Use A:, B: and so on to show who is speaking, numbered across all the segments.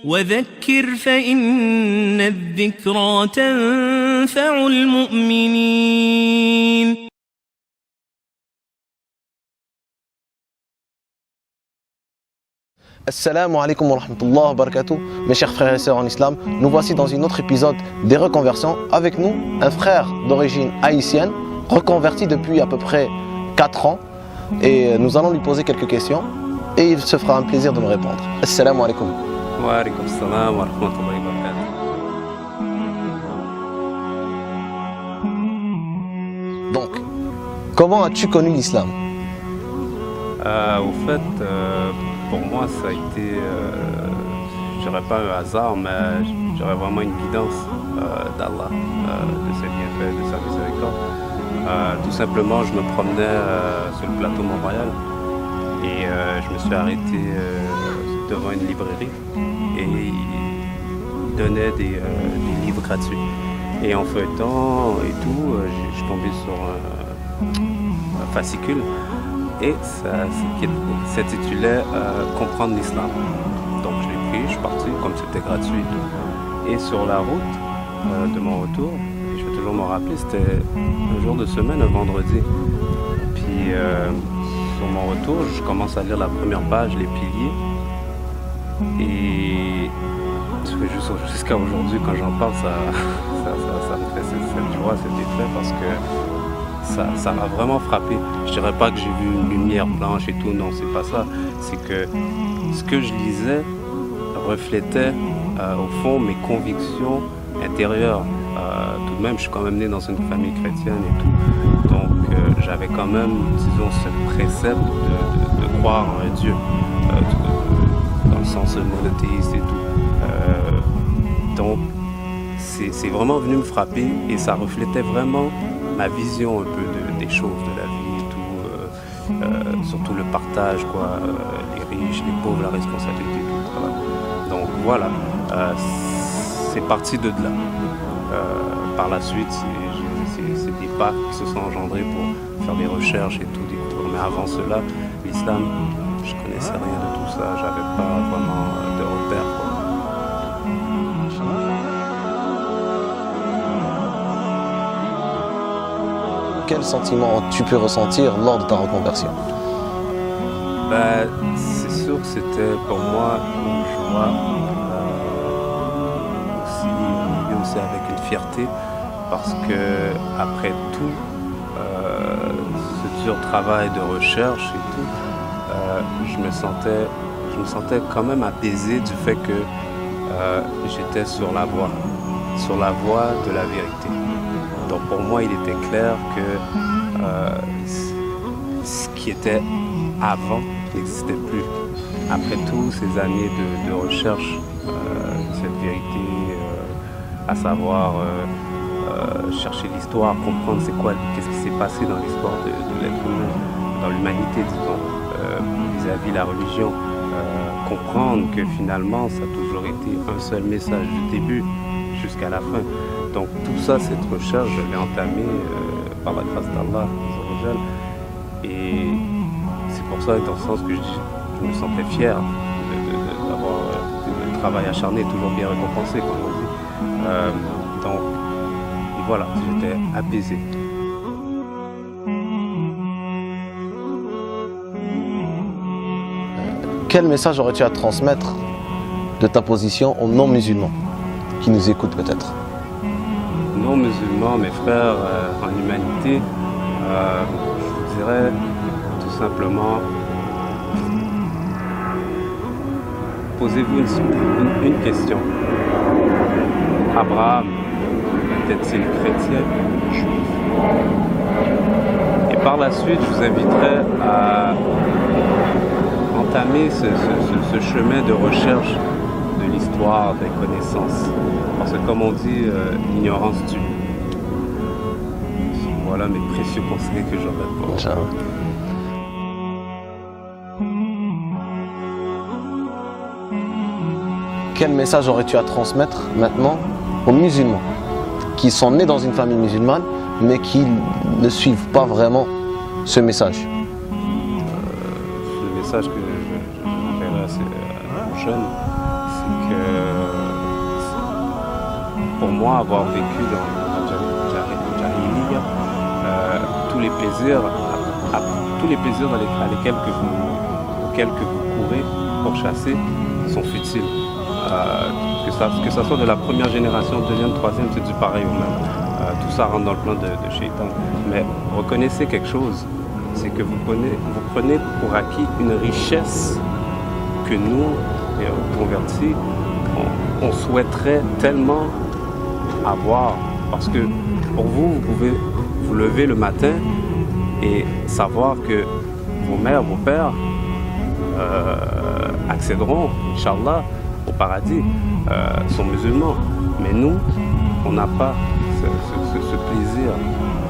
A: وذكر فإن الذكرى تنفع المؤمنين.
B: Assalamu alaikum wa rahmatullahi wa barakatuh. Mes chers frères et sœurs en islam, nous voici dans un autre épisode des reconversions. Avec nous, un frère d'origine haïtienne, reconverti depuis à peu près 4 ans. Et nous allons lui poser quelques questions et il se fera un plaisir de nous répondre. Assalamu alaikum.
C: Wa alaikum salam wa rahmatullahi wa barakatuh.
B: Donc, comment as-tu connu l'islam?
C: Au fait, pour moi, ça a été, je dirais pas un hasard, mais je dirais vraiment une guidance d'Allah, de ses bienfaits, de sa miséricorde. Tout simplement, je me promenais sur le plateau Mont-Royal et je me suis arrêté devant une librairie et ils donnaient des livres gratuits. Et en feuilletant et tout, je suis tombé sur un fascicule et ça s'intitulait Comprendre l'islam. Donc je l'ai pris, je suis parti comme c'était gratuit et tout. Et sur la route de mon retour, je vais toujours me rappeler, c'était un jour de semaine, un vendredi. Puis sur mon retour, je commence à lire la première page, les piliers. Et jusqu'à aujourd'hui, quand j'en parle, ça me fait cette joie, cet effet, parce que ça m'a vraiment frappé. Je dirais pas que j'ai vu une lumière blanche et tout, non, c'est pas ça. C'est que ce que je lisais reflétait au fond mes convictions intérieures. Tout de même, je suis quand même né dans une famille chrétienne et tout. Donc j'avais quand même, disons, ce précepte de croire en un Dieu, dans le sens monothéiste et tout. Donc c'est vraiment venu me frapper et ça reflétait vraiment ma vision un peu des choses, de la vie et tout, surtout le partage, quoi, les riches, les pauvres, la responsabilité, tout. Voilà. Donc voilà, c'est parti de là. Par la suite, c'est des pas qui se sont engendrés pour faire des recherches et tout, découvrir. Mais avant cela, l'islam, je connaissais rien de tout ça, j'avais pas vraiment de repères, quoi.
B: Quel sentiment as-tu pu ressentir lors de ta reconversion?
C: C'est sûr que c'était pour moi une joie, aussi avec une fierté, parce que après tout, ce dur travail de recherche et tout, je me sentais quand même apaisé du fait que j'étais sur la voie de la vérité. Donc pour moi, il était clair que ce qui était avant n'existait plus. Après toutes ces années de recherche, cette vérité, à savoir chercher l'histoire, comprendre qu'est-ce qui s'est passé dans l'histoire de l'être humain, dans l'humanité, disons, vis-à-vis de la religion, comprendre que finalement, ça a toujours été un seul message du début jusqu'à la fin. Donc tout ça, cette recherche, je l'ai entamée par la grâce d'Allah. Et c'est pour ça, dans le sens que je me sentais fier d'avoir le travail acharné, toujours bien récompensé, comme on dit. Donc voilà, j'étais apaisé.
B: Quel message aurais-tu à transmettre de ta position aux non-musulmans qui nous écoutent peut-être?
C: Non-musulmans, mes frères en humanité, je vous dirais tout simplement, posez-vous une question. Abraham était-il chrétien, juif? Et par la suite, je vous inviterai à entamer ce chemin de recherche de l'histoire, des connaissances. Parce que comme on dit, l'ignorance tue. Voilà mes précieux conseils que j'aurais pour vous.
B: Quel message aurais-tu à transmettre maintenant aux musulmans qui sont nés dans une famille musulmane mais qui ne suivent pas vraiment ce message?
C: Le message que je verrai aux jeunes, c'est que pour moi, avoir vécu dans la Jahiliya, tous les plaisirs auxquels vous courez pour chasser sont futiles. Que ça soit de la première génération, deuxième, troisième, c'est du pareil au même. Tout ça rentre dans le plan de Shaitan. Mais reconnaissez quelque chose, c'est que vous prenez pour acquis une richesse que nous, convertis, on souhaiterait tellement avoir. Parce que pour vous, vous pouvez vous lever le matin et savoir que vos mères, vos pères accéderont, Inch'Allah, au paradis, sont musulmans. Mais nous, on n'a pas ce plaisir.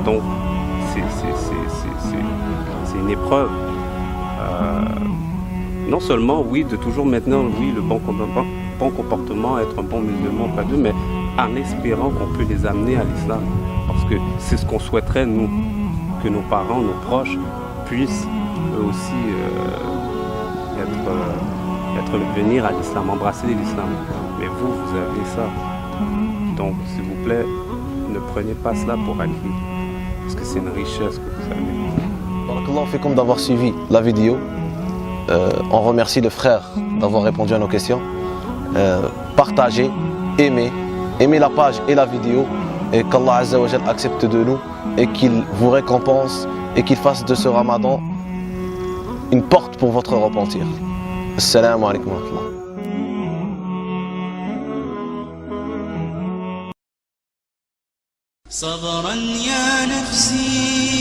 C: Donc, c'est une épreuve. Non seulement, oui, de toujours maintenir, oui, le bon comportement, être un bon musulman, pas deux, mais en espérant qu'on peut les amener à l'islam. Parce que c'est ce qu'on souhaiterait, nous, que nos parents, nos proches, puissent eux aussi venir à l'islam, embrasser l'islam. Mais vous avez ça. Donc, s'il vous plaît, ne prenez pas cela pour acquis. Parce que c'est une richesse que vous avez.
B: Barakallahu fikum d'avoir suivi la vidéo. On remercie le frère d'avoir répondu à nos questions. Partagez, aimez la page et la vidéo. Et qu'Allah Azza wa Jal accepte de nous et qu'il vous récompense et qu'il fasse de ce Ramadan une porte pour votre repentir. Assalamu alaikum wa rahmatullah.
D: صبرا يا نفسي